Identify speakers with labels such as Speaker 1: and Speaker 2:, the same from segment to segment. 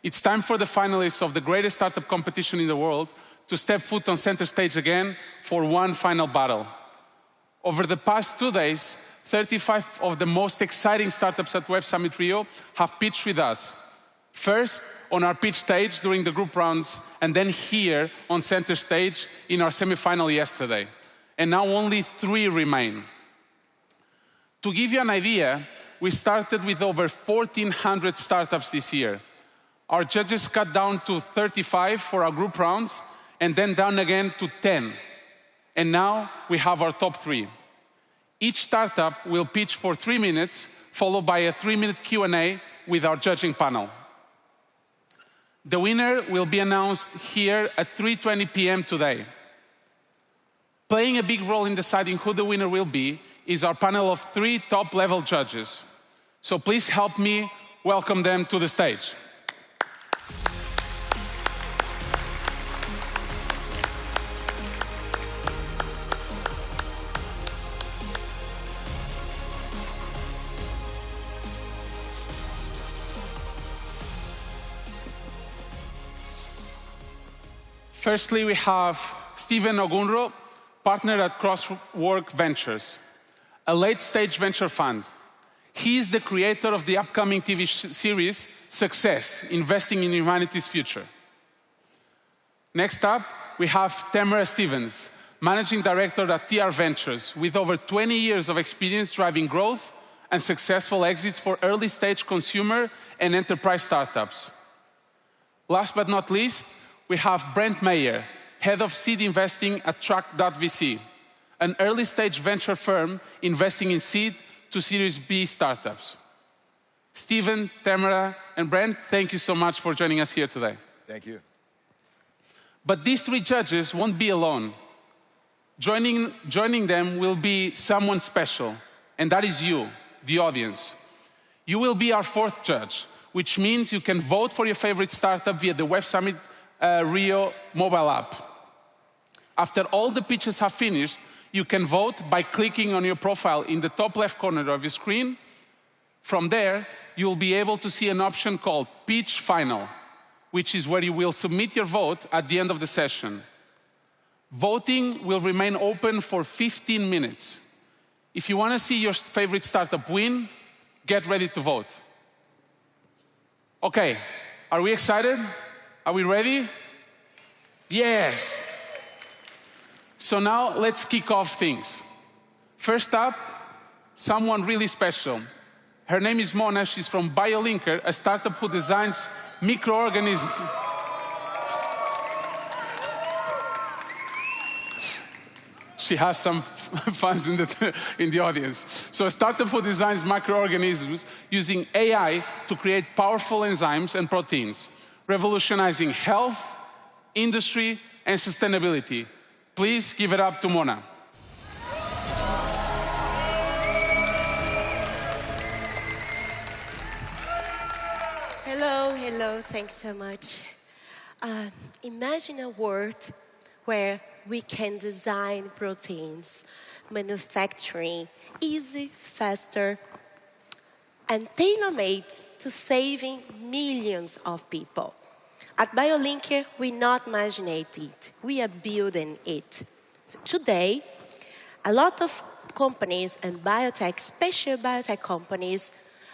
Speaker 1: It's time for the finalists of the greatest startup competition in the world to step foot on center stage again for one final battle. Over the past 2 days, 35 of the most exciting startups at Web Summit Rio have pitched with us. First, on our pitch stage during the group rounds, and then here on center stage in our semifinal yesterday. And now only 3 remain. To give you an idea, we started with over 1,400 startups this year. Our judges cut down to 35 for our group rounds, and then down again to 10. And now we have our top 3. Each startup will pitch for 3 minutes, followed by a 3-minute Q&A with our judging panel. The winner will be announced here at 3:20 p.m. today. Playing a big role in deciding who the winner will be is our panel of 3 top-level judges. So please help me welcome them to the stage. Firstly, we have Stephen Ogunro, partner at Crosswork Ventures, a late-stage venture fund. He is the creator of the upcoming TV series, Success, Investing in Humanity's Future. Next up, we have Tamara Stevens, managing director at TR Ventures, with over 20 years of experience driving growth and successful exits for early-stage consumer and enterprise startups. Last but not least, we have Brent Mayer, head of seed investing at Track.vc, an early-stage venture firm investing in seed to Series B startups. Stephen, Tamara, and Brent, thank you so much for joining us here today.
Speaker 2: Thank you.
Speaker 1: But these 3 judges won't be alone. Joining them will be someone special, and that is you, the audience. You will be our 4th judge, which means you can vote for your favorite startup via the Web Summit Rio mobile app. After all the pitches have finished, you can vote by clicking on your profile in the top left corner of your screen. From there, you'll be able to see an option called Pitch Final, which is where you will submit your vote at the end of the session. Voting will remain open for 15 minutes. If you want to see your favorite startup win, get ready to vote. Okay, are we excited? Are we ready? Yes. So now let's kick off things. First up, someone really special. Her name is Mona. She's from BioLinker, a startup who designs microorganisms. She has some fans in the audience. So a startup who designs microorganisms using AI to create powerful enzymes and proteins, revolutionizing health, industry, and sustainability. Please give it up to Mona.
Speaker 3: Hello, thanks so much. Imagine a world where we can design proteins, manufacturing easy, faster, and tailor-made to saving millions of people. At BioLinker, we not imagining it, we are building it. So today, a lot of companies and biotech, special biotech companies,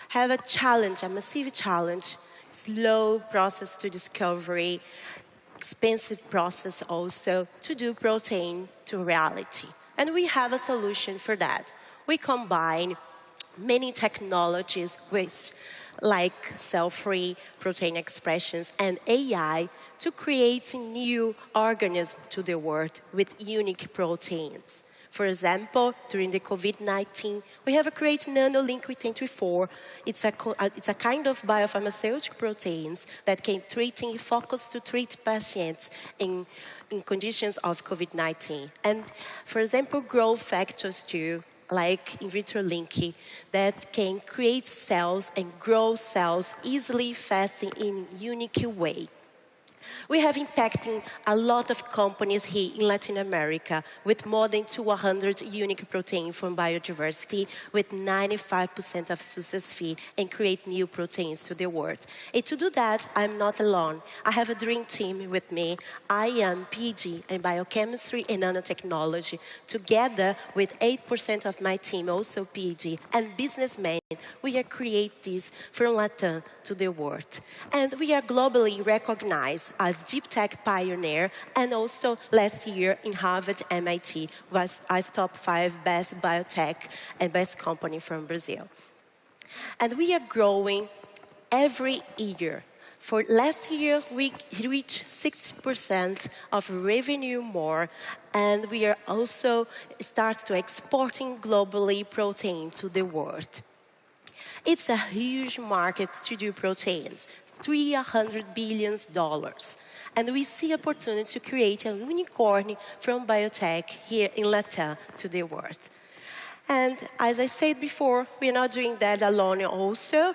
Speaker 3: have a challenge, a massive challenge, slow process to discovery, expensive process also to do protein to reality. And we have a solution for that. We combine many technologies with like cell-free protein expressions and AI to create new organisms to the world with unique proteins. For example, during the COVID-19, we have created NanoLink with 24. It's a kind of biopharmaceutical proteins that can focus to treat patients in conditions of COVID-19. And for example, growth factors too, like in vitro link, that can create cells and grow cells easily, fast, in a unique way. We have impacting a lot of companies here in Latin America with more than 200 unique proteins from biodiversity with 95% of success fee and create new proteins to the world. And to do that, I'm not alone. I have a dream team with me. I am PhD in biochemistry and nanotechnology. Together with 8% of my team, also PhD, and businessmen, we are create this from Latin to the world. And we are globally recognized as deep tech pioneer, and also last year in Harvard, MIT was as top 5 best biotech and best company from Brazil. And we are growing every year. For last year, we reached 60% of revenue more, and we are also start to exporting globally protein to the world. It's a huge market to do proteins, $300 billion. And we see opportunity to create a unicorn from biotech here in Latam to the world. And as I said before, we're not doing that alone also.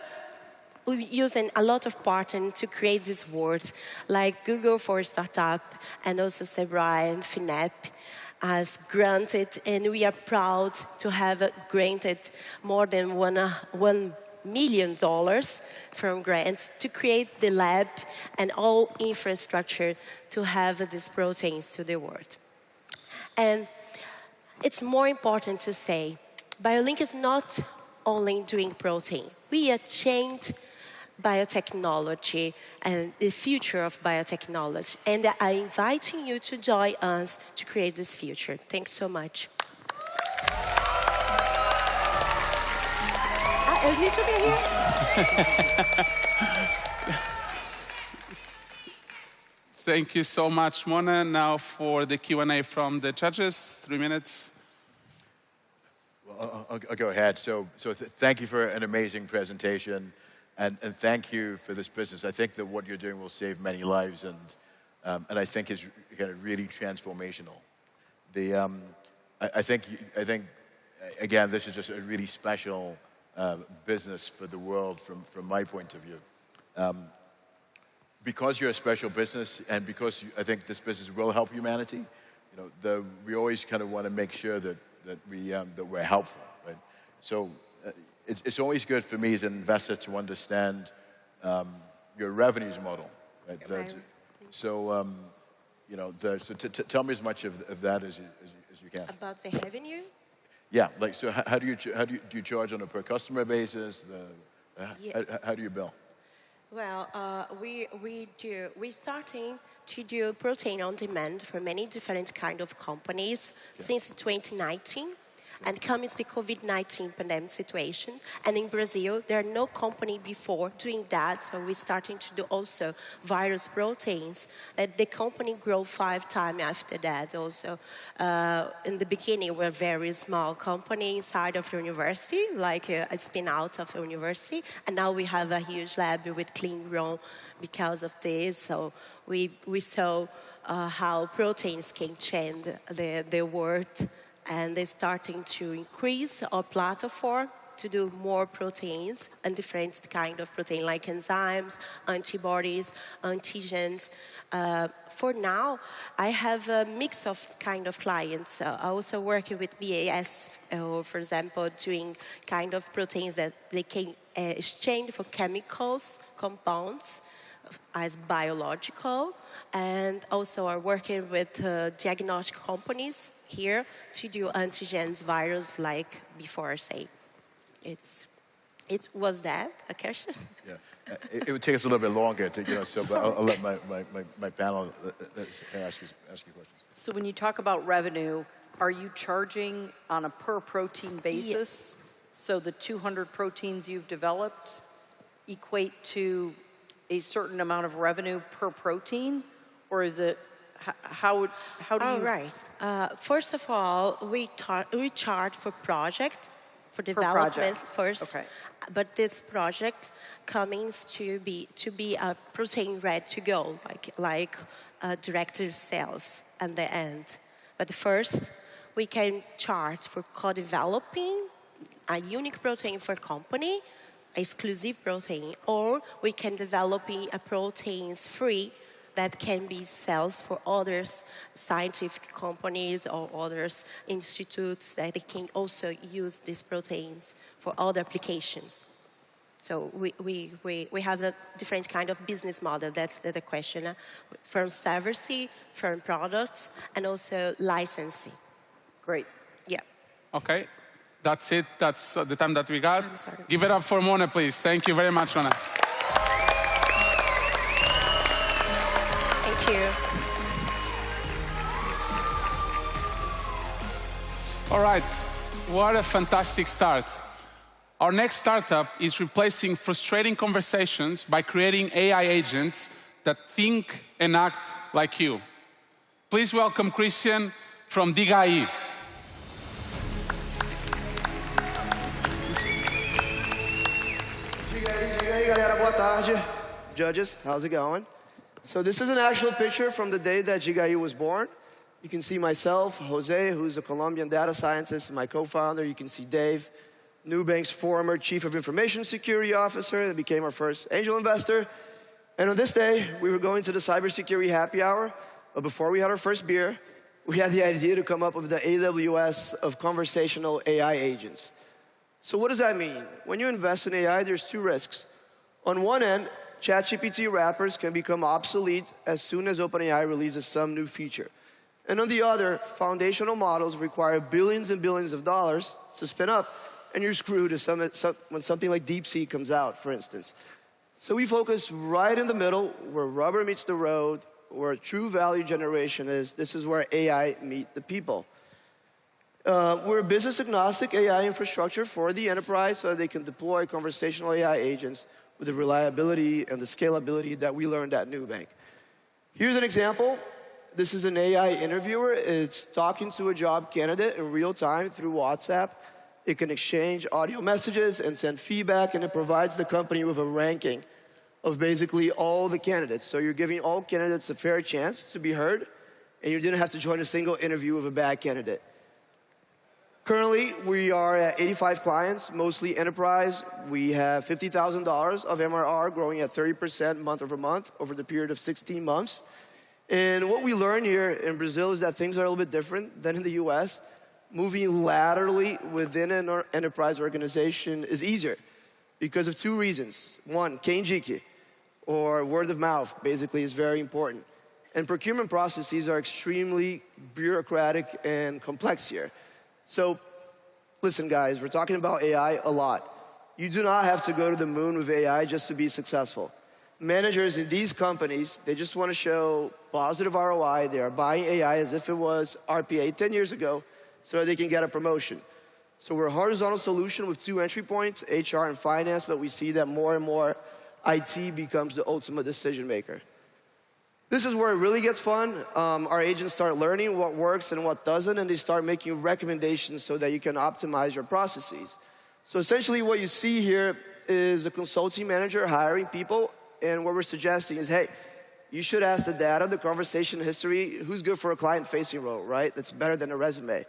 Speaker 3: We're using a lot of partners to create this world, like Google for Startup, and also Sebra and FINEP has granted, and we are proud to have granted more than $1 million from grants to create the lab and all infrastructure to have these proteins to the world. And it's more important to say, BioLink is not only doing protein. We are changed biotechnology and the future of biotechnology. And I'm inviting you to join us to create this future. Thanks so much. I need to be here.
Speaker 1: Thank you so much, Mona. Now for the Q&A from the judges, 3 minutes.
Speaker 2: Well, I'll go ahead. So thank you for an amazing presentation, and thank you for this business. I think that what you're doing will save many lives, and I think is kind of really transformational. I think again, this is just a really special business for the world from my point of view. Because you're a special business, and because I think this business will help humanity, you know, we always kind of want to make sure that we're helpful, right? So it's always good for me as an investor to understand your revenues model, right? So you know, so tell me as much of that as you can.
Speaker 3: About the revenue?
Speaker 2: Yeah, like, so how do you charge on a per customer basis? How do you bill?
Speaker 3: Well, we're starting to do protein on demand for many different kind of companies since 2019. And comes the COVID-19 pandemic situation. And in Brazil, there are no company before doing that. So we're starting to do also virus proteins. And the company grew 5 times after that also. In the beginning, we're a very small company inside of university, like a spin out of a university. And now we have a huge lab with clean room because of this. So we saw how proteins can change the world. And they're starting to increase our platform to do more proteins and different kind of protein, like enzymes, antibodies, antigens. For now, I have a mix of kind of clients. I also work with BAS, for example, doing kind of proteins that they can exchange for chemicals, compounds, as biological. And also are working with diagnostic companies here to do antigens virus like before I say. It was that a question?
Speaker 2: Yeah, it would take us a little bit longer to, you know, so but I'll let my panel ask you questions.
Speaker 4: So when you talk about revenue, are you charging on a per protein basis?
Speaker 3: Yes.
Speaker 4: So the 200 proteins you've developed equate to a certain amount of revenue per protein, or is it how do you?
Speaker 3: All right. First of all, we charge for project, for development first.
Speaker 4: Okay.
Speaker 3: But this project comes to be a protein ready to go, like director sales at the end. But first, we can charge for co-developing a unique protein for company, exclusive protein, or we can develop a proteins free that can be sales for other scientific companies or other institutes that they can also use these proteins for other applications. So we have a different kind of business model. That's the question. From service, from products, and also licensing.
Speaker 4: Great.
Speaker 3: Yeah.
Speaker 1: Okay, that's it. That's the time that we got.
Speaker 3: I'm sorry.
Speaker 1: Give it up for Mona, please. Thank you very much, Mona.
Speaker 3: Thank you.
Speaker 1: All right, what a fantastic start. Our next startup is replacing frustrating conversations by creating AI agents that think and act like you. Please welcome Christian from Digai.
Speaker 5: Digai, galera, boa tarde. Judges, how's it going? So this is an actual picture from the day that Digai was born. You can see myself, Jose, who's a Colombian data scientist, my co-founder. You can see Dave, Nubank's former Chief of Information Security Officer that became our first angel investor. And on this day, we were going to the cybersecurity happy hour, but before we had our first beer, we had the idea to come up with the AWS of conversational AI agents. So what does that mean? When you invest in AI, there's two risks. On one end, ChatGPT wrappers can become obsolete as soon as OpenAI releases some new feature. And on the other, foundational models require billions and billions of dollars to spin up, and you're screwed when something like DeepSeek comes out, for instance. So we focus right in the middle, where rubber meets the road, where true value generation is. This is where AI meet the people. We're a business-agnostic AI infrastructure for the enterprise so that they can deploy conversational AI agents with the reliability and the scalability that we learned at Nubank. Here's an example. This is an AI interviewer. It's talking to a job candidate in real time through WhatsApp. It can exchange audio messages and send feedback, and it provides the company with a ranking of basically all the candidates. So you're giving all candidates a fair chance to be heard, and you didn't have to join a single interview with a bad candidate. Currently, we are at 85 clients, mostly enterprise. We have $50,000 of MRR growing at 30% month over month over the period of 16 months. And what we learned here in Brazil is that things are a little bit different than in the US. Moving laterally within an enterprise organization is easier because of two reasons. One, Kenjiki, or word of mouth, basically, is very important. And procurement processes are extremely bureaucratic and complex here. So, listen, guys, we're talking about AI a lot. You do not have to go to the moon with AI just to be successful. Managers in these companies, they just want to show positive ROI. They are buying AI as if it was RPA 10 years ago so that they can get a promotion. So we're a horizontal solution with two entry points, HR and finance, but we see that more and more IT becomes the ultimate decision maker. This is where it really gets fun. Our agents start learning what works and what doesn't, and they start making recommendations so that you can optimize your processes. So essentially what you see here is a consulting manager hiring people, and what we're suggesting is, hey, you should ask the data, the conversation history, who's good for a client-facing role, right? That's better than a resume.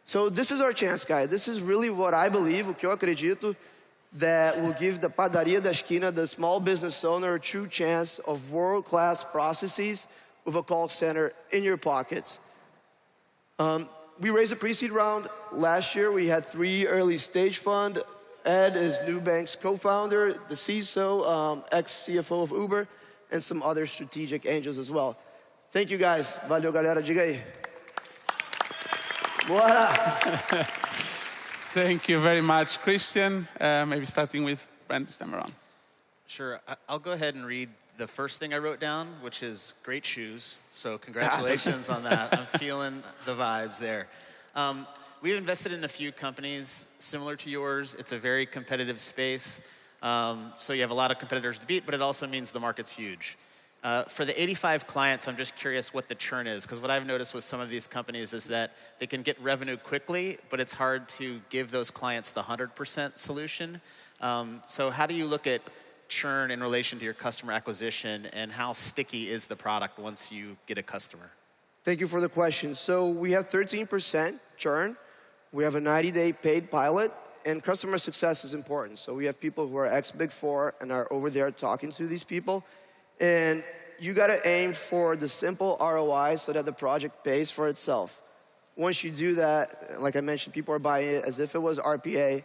Speaker 5: So this is our chance, guys. This is really what I believe, o que eu acredito, that will give the padaria da esquina, the small business owner, a true chance of world-class processes with a call center in your pockets. We raised a pre-seed round. Last year, we had 3 early-stage funds. Ed is Nubank's co-founder, the CISO, ex-CFO of Uber, and some other strategic angels as well. Thank you, guys. Valeu, galera. Diga aí. Bora!
Speaker 1: Thank you very much, Christian. Maybe starting with Brent this time around.
Speaker 6: Sure. I'll go ahead and read the first thing I wrote down, which is great shoes. So congratulations on that. I'm feeling the vibes there. We've invested in a few companies similar to yours. It's a very competitive space. So you have a lot of competitors to beat, but it also means the market's huge. For the 85 clients, I'm just curious what the churn is, because what I've noticed with some of these companies is that they can get revenue quickly, but it's hard to give those clients the 100% solution. So how do you look at churn in relation to your customer acquisition, and how sticky is the product once you get a customer?
Speaker 5: Thank you for the question. So we have 13% churn. We have a 90-day paid pilot, and customer success is important. So we have people who are ex-Big Four and are over there talking to these people. And you got to aim for the simple ROI so that the project pays for itself. Once you do that, like I mentioned, people are buying it as if it was RPA.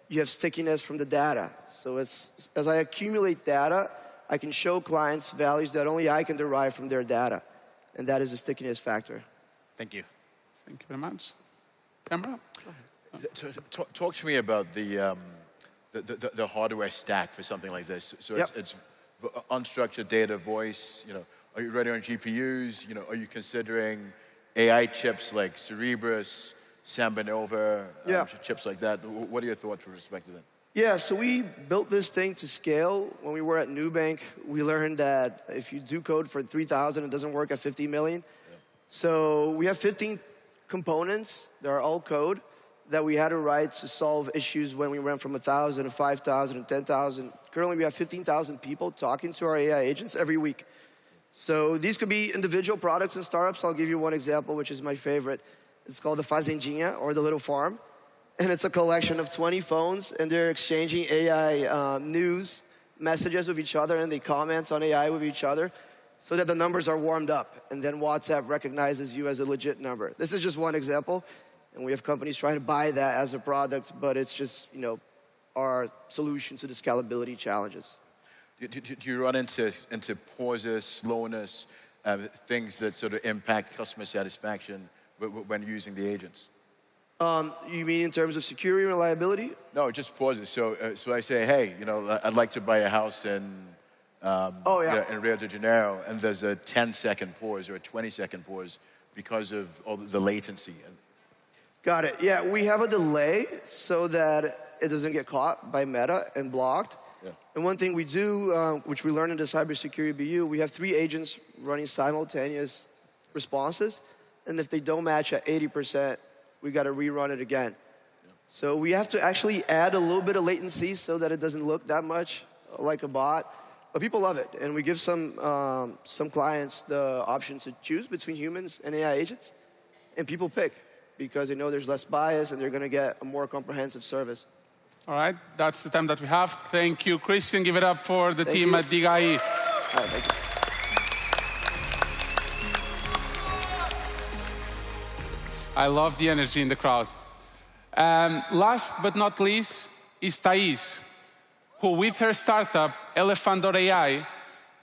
Speaker 5: You have stickiness from the data. So as I accumulate data, I can show clients values that only I can derive from their data. And that is the stickiness factor.
Speaker 6: Thank you.
Speaker 1: Thank you very much. Camera?
Speaker 2: Talk to me about the hardware stack for something like this. So
Speaker 5: Yep.
Speaker 2: it's unstructured data, voice. Are you running on GPUs? Are you considering AI chips like Cerebrus, Samba Nova,
Speaker 5: Yeah.
Speaker 2: chips like that? What are your thoughts with respect to that?
Speaker 5: Yeah, so we built this thing to scale. When we were at Nubank, we learned that if you do code for 3,000, it doesn't work at 50 million. Yeah. So we have 15 components that are all code that we had to write to solve issues when we went from 1,000 to 5,000 and 10,000. Currently, we have 15,000 people talking to our AI agents every week. So these could be individual products and startups. I'll give you one example, which is my favorite. It's called the Fazendinha, or the Little Farm. And it's a collection of 20 phones, and they're exchanging AI news messages with each other, and they comment on AI with each other so that the numbers are warmed up, and then WhatsApp recognizes you as a legit number. This is just one example, and we have companies trying to buy that as a product, but it's just, our solution to the scalability challenges.
Speaker 2: Do you run into pauses, slowness, things that sort of impact customer satisfaction when using the agents?
Speaker 5: You mean in terms of security and reliability?
Speaker 2: No, just pauses. So I say, hey, I'd like to buy a house in Rio de Janeiro, and there's a 10-second pause or a 20-second pause because of all the latency.
Speaker 5: Got it. Yeah, we have a delay so that it doesn't get caught by Meta and blocked.
Speaker 2: Yeah.
Speaker 5: And one thing we do, which we learned in the cybersecurity BU, we have 3 agents running simultaneous responses, and if they don't match at 80%, we got to rerun it again. Yeah. So we have to actually add a little bit of latency so that it doesn't look that much like a bot. But people love it, and we give some clients the option to choose between humans and AI agents, and people pick because they know there's less bias and they're going to get a more comprehensive service.
Speaker 1: All right, that's the time that we have. Thank you, Christian. Give it up for the team at Big IE.
Speaker 5: All right, thank you.
Speaker 1: I love the energy in the crowd. Last but not least is Thais, who with her startup, Elephant.ai,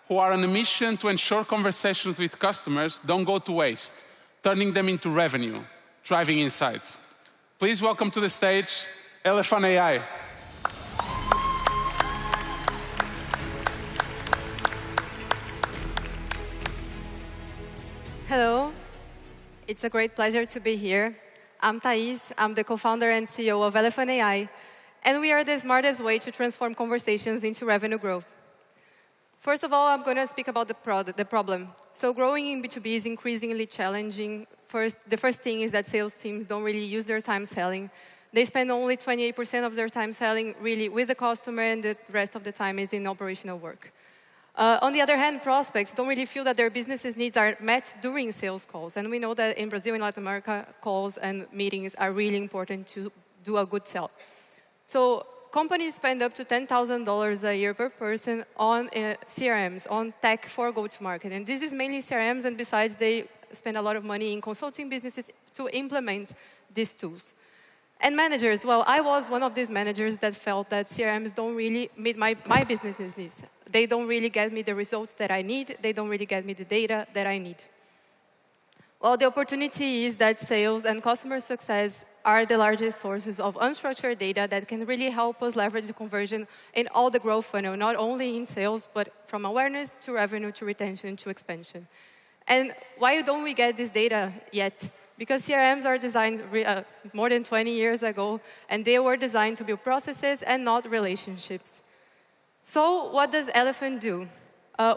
Speaker 1: who are on a mission to ensure conversations with customers don't go to waste, turning them into revenue, driving insights. Please welcome to the stage, Elephant AI.
Speaker 7: Hello, it's a great pleasure to be here. I'm Thais, I'm the co-founder and CEO of Elephant AI, and we are the smartest way to transform conversations into revenue growth. First of all, I'm going to speak about the problem. So growing in B2B is increasingly challenging. The first thing is that sales teams don't really use their time selling. They spend only 28% of their time selling really with the customer, and the rest of the time is in operational work. On the other hand, prospects don't really feel that their business's needs are met during sales calls. And we know that in Brazil and Latin America, calls and meetings are really important to do a good sell. So companies spend up to $10,000 a year per person on CRMs, on tech for go-to-market. And this is mainly CRMs, and besides, they spend a lot of money in consulting businesses to implement these tools. And managers, well, I was one of these managers that felt that CRMs don't really meet my business's needs. They don't really get me the results that I need. They don't really get me the data that I need. Well, the opportunity is that sales and customer success are the largest sources of unstructured data that can really help us leverage the conversion in all the growth funnel, not only in sales, but from awareness to revenue to retention to expansion. And why don't we get this data yet? Because CRMs are designed more than 20 years ago, and they were designed to build processes and not relationships. So what does Elephant do?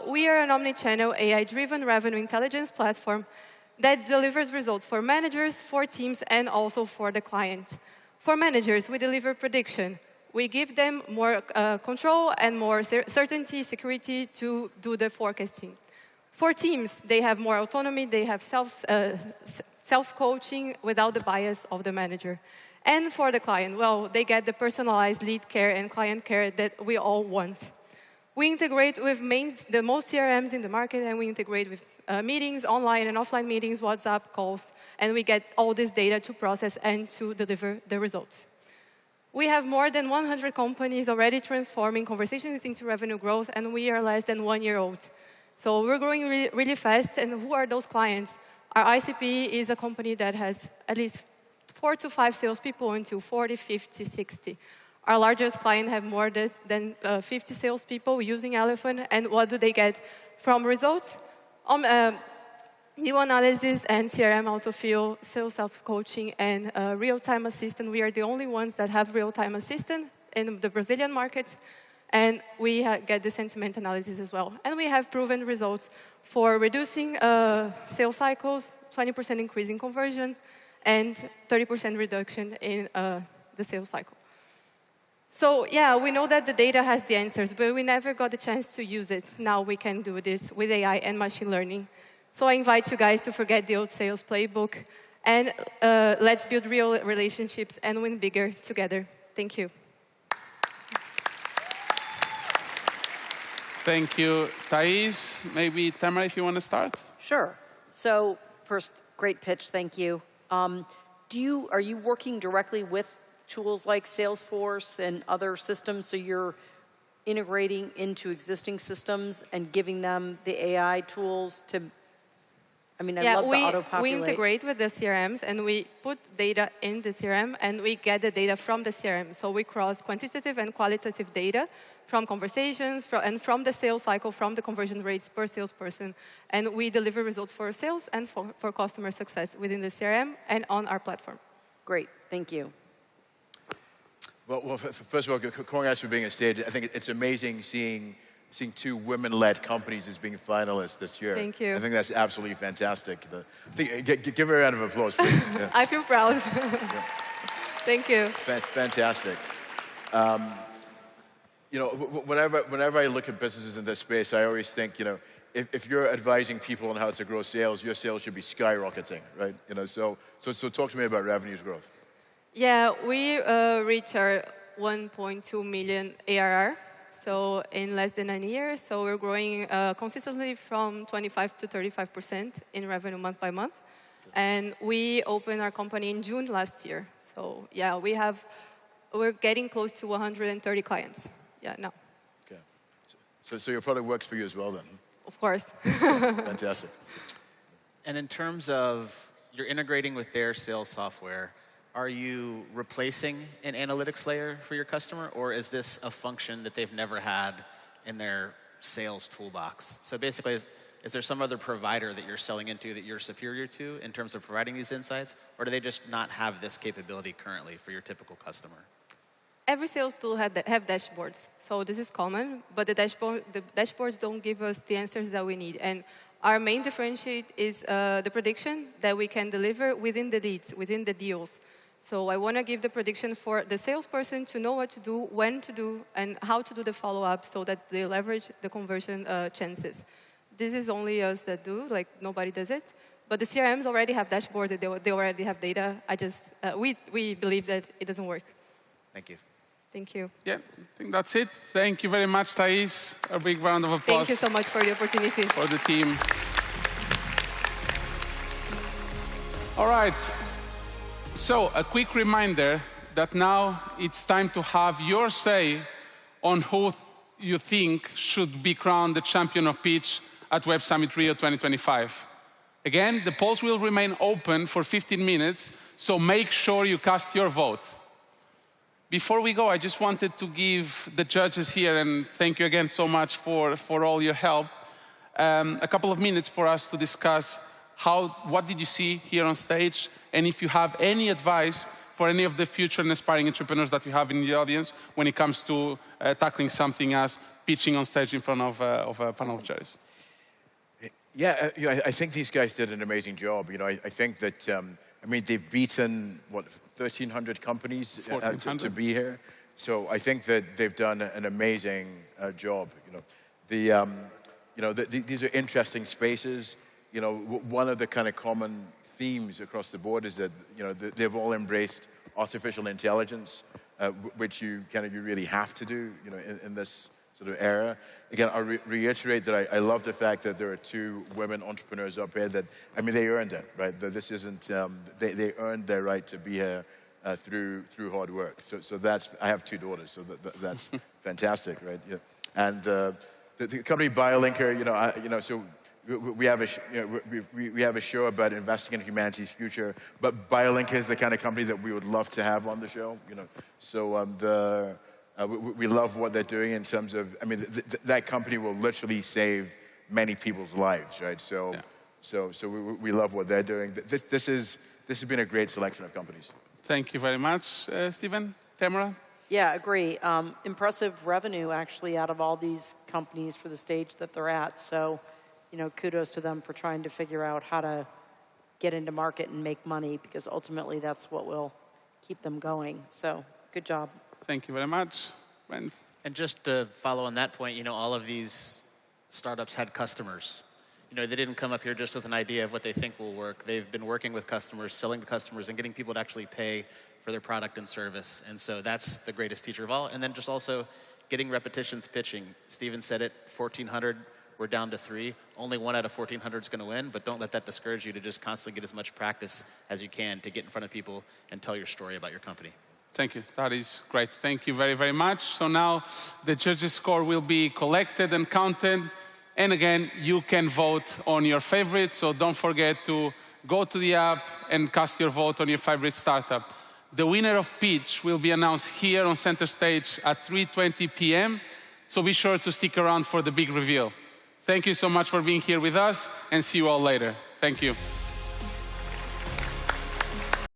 Speaker 7: We are an omnichannel AI-driven revenue intelligence platform that delivers results for managers, for teams, and also for the client. For managers, we deliver prediction. We give them more control and more certainty, security to do the forecasting. For teams, they have more autonomy, they have self-coaching without the bias of the manager. And for the client, well, they get the personalized lead care and client care that we all want. We integrate with the most CRMs in the market, and we integrate with meetings, online and offline meetings, WhatsApp calls, and we get all this data to process and to deliver the results. We have more than 100 companies already transforming conversations into revenue growth, and we are less than 1 year old. So we're growing really fast, and who are those clients? Our ICP is a company that has at least 4 to 5 salespeople until 40, 50, 60. Our largest client have more than 50 salespeople using Elephant, and what do they get from results? New analysis and CRM autofill, sales self-coaching, and real-time assistant. We are the only ones that have real-time assistant in the Brazilian market, and we get the sentiment analysis as well. And we have proven results for reducing sales cycles, 20% increase in conversion, and 30% reduction in the sales cycle. So yeah, we know that the data has the answers, but we never got the chance to use it. Now we can do this with AI and machine learning. So I invite you guys to forget the old sales playbook, and let's build real relationships and win bigger together. Thank you.
Speaker 1: Thank you, Thais. Maybe Tamara, if you want to start?
Speaker 4: Sure. So first, great pitch, thank you. Are you working directly with tools like Salesforce and other systems, so you're integrating into existing systems and giving them the AI tools to, I mean, I love the auto-populate.
Speaker 7: We integrate with the CRMs, and we put data in the CRM, and we get the data from the CRM. So we cross quantitative and qualitative data from conversations, and from the sales cycle, from the conversion rates per salesperson. And we deliver results for sales and for customer success within the CRM and on our platform.
Speaker 4: Great, thank you.
Speaker 2: Well, first of all, congrats for being on stage. I think it's amazing seeing 2 women-led companies as being finalists this year.
Speaker 7: Thank you.
Speaker 2: I think that's absolutely fantastic. Give her a round of applause, please. Yeah.
Speaker 7: I feel proud.
Speaker 2: Yeah.
Speaker 7: Thank you.
Speaker 2: Fantastic. You know, whenever I look at businesses in this space, I always think, you know, if you're advising people on how to grow sales, your sales should be skyrocketing, right? You know, so talk to me about revenues growth.
Speaker 7: Yeah, we reached our 1.2 million ARR, so in less than 9 years. So we're growing consistently from 25 to 35% in revenue month by month. And we opened our company in June last year. So yeah, we're getting close to 130 clients. Yeah, now.
Speaker 2: Okay. So your product works for you as well then?
Speaker 7: Of course.
Speaker 2: Fantastic.
Speaker 6: And in terms of you're integrating with their sales software, are you replacing an analytics layer for your customer, or is this a function that they've never had in their sales toolbox? So basically, is there some other provider that you're selling into that you're superior to in terms of providing these insights, or do they just not have this capability currently for your typical customer?
Speaker 7: Every sales tool have dashboards, so this is common, but the dashboards don't give us the answers that we need. And our main differentiate is the prediction that we can deliver within the leads, within the deals. So I want to give the prediction for the salesperson to know what to do, when to do, and how to do the follow-up so that they leverage the conversion chances. This is only us that do, like nobody does it. But the CRMs already have dashboards, they already have data. We believe that it doesn't work.
Speaker 6: Thank you.
Speaker 7: Thank you.
Speaker 1: Yeah, I think that's it. Thank you very much, Thais. A big round of applause.
Speaker 7: Thank you so much for the opportunity.
Speaker 1: For the team. All right. So, a quick reminder that now it's time to have your say on who you think should be crowned the champion of pitch at Web Summit Rio 2025. Again, the polls will remain open for 15 minutes, so make sure you cast your vote. Before we go, I just wanted to give the judges here, and thank you again so much for all your help, a couple of minutes for us to discuss what did you see here on stage, and if you have any advice for any of the future and aspiring entrepreneurs that we have in the audience when it comes to tackling something as pitching on stage in front of a panel of judges.
Speaker 2: Yeah, I think these guys did an amazing job. You know, I think that, I mean, they've beaten, 1,300 companies to be here. So I think that they've done an amazing job. You know, these are interesting spaces. You know, one of the kind of common themes across the board is that, you know, they've all embraced artificial intelligence, which you really have to do, you know, in this sort of era. Again, I'll reiterate that I love the fact that there are 2 women entrepreneurs up here that, I mean, they earned it, right? This isn't, they earned their right to be here through hard work. So that's, I have 2 daughters, so that's fantastic, right? Yeah. And the company BioLinker, so we have a show about investing in humanity's future, but BioLinker is the kind of company that we would love to have on the show, So we love what they're doing in terms of, I mean, that company will literally save many people's lives, right? So, yeah. so we love what they're doing. This has been a great selection of companies.
Speaker 1: Thank you very much, Stephen. Tamara?
Speaker 4: Yeah, agree. Impressive revenue, actually, out of all these companies for the stage that they're at. So, kudos to them for trying to figure out how to get into market and make money, because ultimately that's what will keep them going. So, good job.
Speaker 1: Thank you very much, Brent.
Speaker 6: And just to follow on that point, all of these startups had customers. They didn't come up here just with an idea of what they think will work. They've been working with customers, selling to customers, and getting people to actually pay for their product and service. And so that's the greatest teacher of all. And then just also getting repetitions pitching. Steven said it, 1,400, we're down to 3. Only 1 out of 1,400 is going to win, but don't let that discourage you to just constantly get as much practice as you can to get in front of people and tell your story about your company.
Speaker 1: Thank you. That is great. Thank you very, very much. So now the judges' score will be collected and counted. And again, you can vote on your favorite. So don't forget to go to the app and cast your vote on your favorite startup. The winner of Pitch will be announced here on center stage at 3:20 p.m. So be sure to stick around for the big reveal. Thank you so much for being here with us, and see you all later. Thank you.